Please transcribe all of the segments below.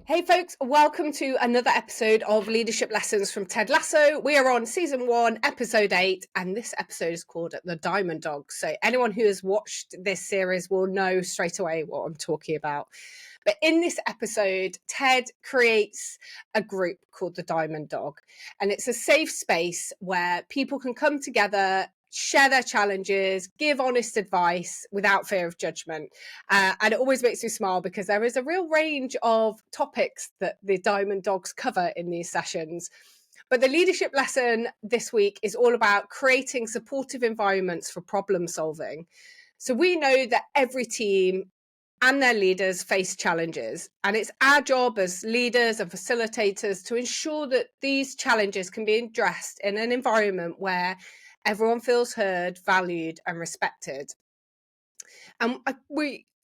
Hey folks, welcome to another episode of Leadership Lessons from Ted Lasso. We are on season 1, episode 8, and this episode is called The Diamond Dog. So anyone who has watched this series will know straight away what I'm talking about. But in this episode, Ted creates a group called the Diamond Dog, and it's a safe space where people can come together, share their challenges, give honest advice without fear of judgment. And it always makes me smile because there is a real range of topics that the Diamond Dogs cover in these sessions. But the leadership lesson this week is all about creating supportive environments for problem solving. So we know that every team and their leaders face challenges, and it's our job as leaders and facilitators to ensure that these challenges can be addressed in an environment where everyone feels heard, valued, and respected. And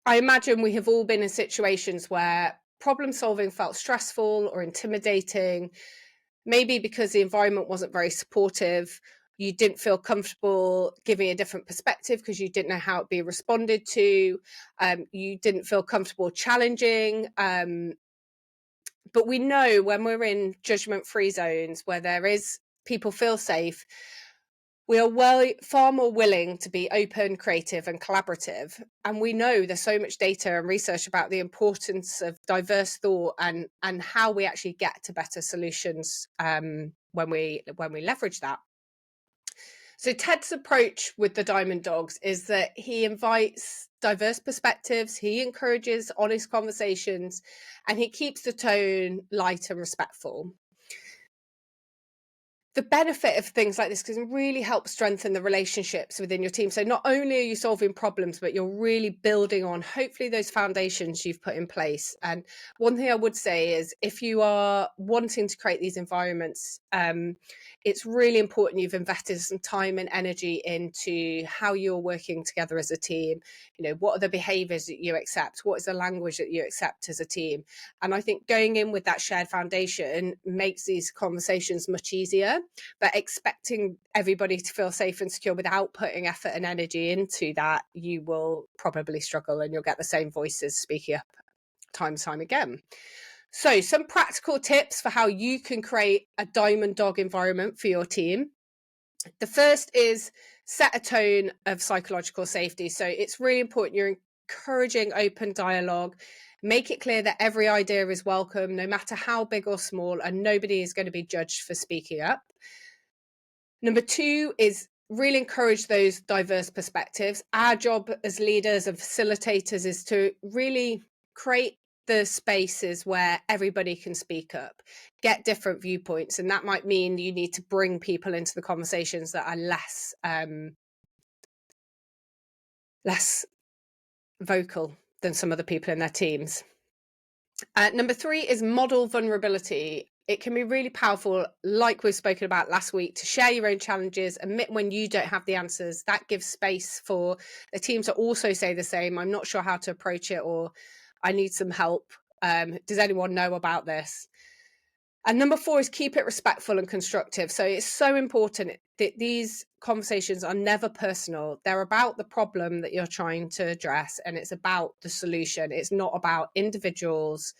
I imagine we have all been in situations where problem solving felt stressful or intimidating, maybe because the environment wasn't very supportive. You didn't feel comfortable giving a different perspective because you didn't know how it'd be responded to. You didn't feel comfortable challenging. But we know when we're in judgment-free zones where there is people feel safe, we are far more willing to be open, creative, and collaborative. And we know there's so much data and research about the importance of diverse thought and how we actually get to better solutions when we leverage that. So Ted's approach with the Diamond Dogs is that he invites diverse perspectives, he encourages honest conversations, and he keeps the tone light and respectful. The benefit of things like this can really help strengthen the relationships within your team. So not only are you solving problems, but you're really building on hopefully those foundations you've put in place. And one thing I would say is if you are wanting to create these environments, it's really important you've invested some time and energy into how you're working together as a team. You know, what are the behaviors that you accept? What is the language that you accept as a team? And I think going in with that shared foundation makes these conversations much easier. But expecting everybody to feel safe and secure without putting effort and energy into that, you will probably struggle and you'll get the same voices speaking up time and time again. So some practical tips for how you can create a diamond dog environment for your team. The first is set a tone of psychological safety. So it's really important you're encouraging open dialogue. Make it clear that every idea is welcome, no matter how big or small, and nobody is going to be judged for speaking up. Number 2 is really encourage those diverse perspectives. Our job as leaders and facilitators is to really create the spaces where everybody can speak up, get different viewpoints. And that might mean you need to bring people into the conversations that are less vocal than some of the people in their teams. Number 3 is model vulnerability. It can be really powerful, like we've spoken about last week, to share your own challenges, admit when you don't have the answers. That gives space for the team to also say the same. I'm not sure how to approach it, or I need some help. Does anyone know about this? And number 4 is keep it respectful and constructive. So it's so important that these conversations are never personal. They're about the problem that you're trying to address, and it's about the solution. It's not about individuals.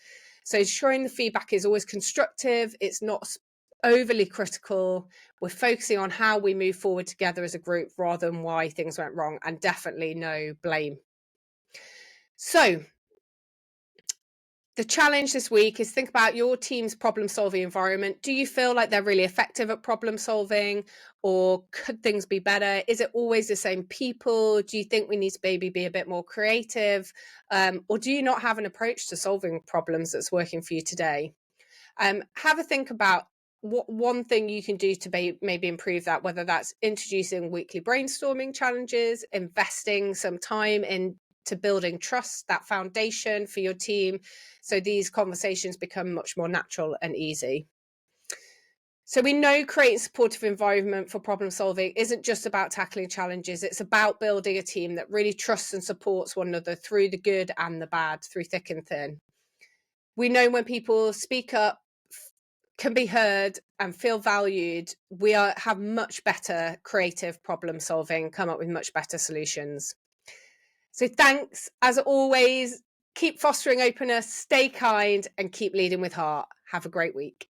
So ensuring the feedback is always constructive. It's not overly critical. We're focusing on how we move forward together as a group rather than why things went wrong, and definitely no blame. So the challenge this week is think about your team's problem-solving environment. Do you feel like they're really effective at problem solving, or could things be better? Is it always the same people? Do you think we need to maybe be a bit more creative? Or do you not have an approach to solving problems that's working for you today? Have a think about what one thing you can do to maybe improve that, whether that's introducing weekly brainstorming challenges, investing some time into building trust, that foundation for your team, so these conversations become much more natural and easy. So we know creating a supportive environment for problem solving isn't just about tackling challenges. It's about building a team that really trusts and supports one another through the good and the bad, through thick and thin. We know when people speak up, can be heard and feel valued, we have much better creative problem solving, come up with much better solutions. So thanks, as always. Keep fostering openness, stay kind, and keep leading with heart. Have a great week.